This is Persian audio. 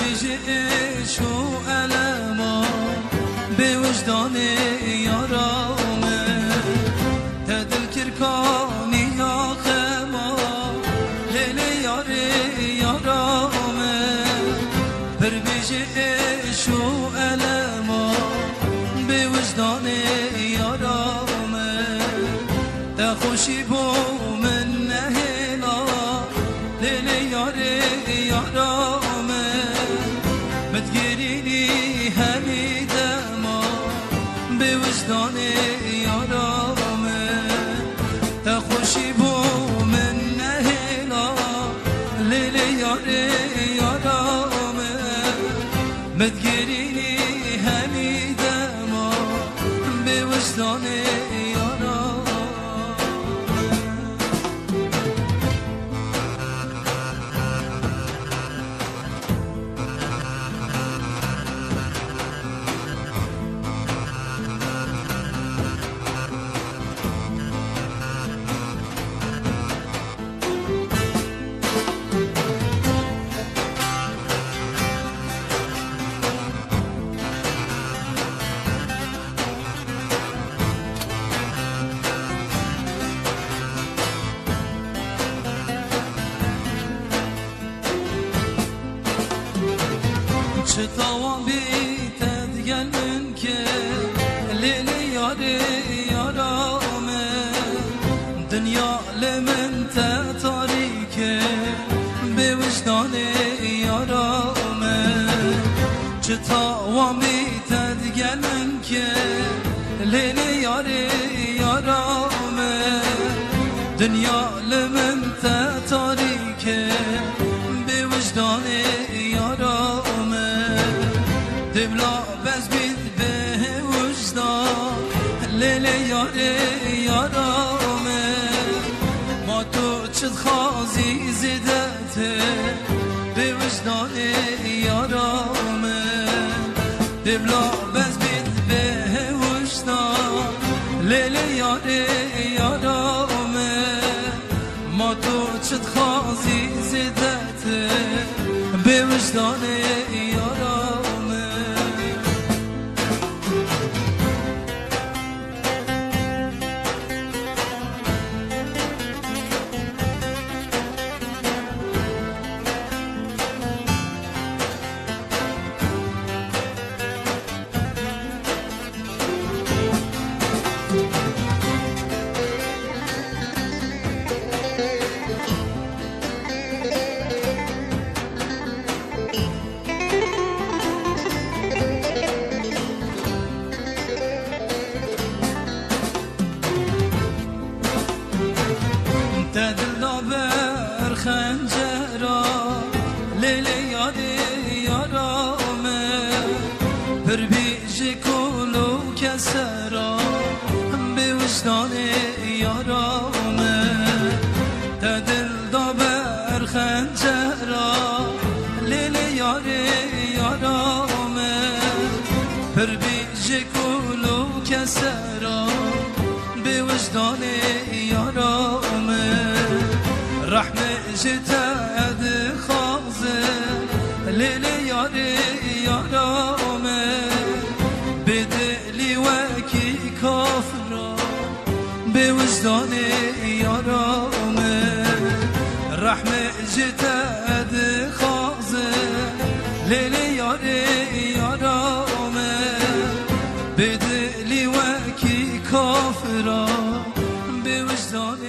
بيجيش وألما بوجدان يرامه تدل كركاني يا خما ليلي ياري يرامه بر بيجيش وألما بوجدان يرامه تخوشي بو من هنا ليلي ياري يرامه متقريني همي دما بوجدان يرامه تخوشي بو من هنا ليلي ياري يرامه متقريني همي دما بوجدان يرامه شتاوان بيتد قلبن كي ليلي ياري يرامه دنيا لمن تتاريكي بوجدان يرامه شتاوان بيتد قلبن كي ليلي ياري يرامه دنيا لمن تتاريكي بوجدان يرامه دبلا بز بید به وجدان لیلی یاری یارامه ما تو چد خازی زیدته به وجدان یارامه دبلا بز بید به وجدان لیلی یاری یارامه ما تو چد خازی زیدته به وجدان یارامه دلدابر خنجرا لیلی یاری یارامه پر بیجی کلو کسرا به وجدان یارامه دلدابر خنجرا لیلی یاری یارامه پر بیجی کلو کسرا به وجدان یارامه رحمة جتاد خازه ليلي ياري يارامه بدلي وكي كافرة بوجدان يارامه رحمة جتاد خازه ليلي ياري يارامه بدلي وكي كافرة بوجدان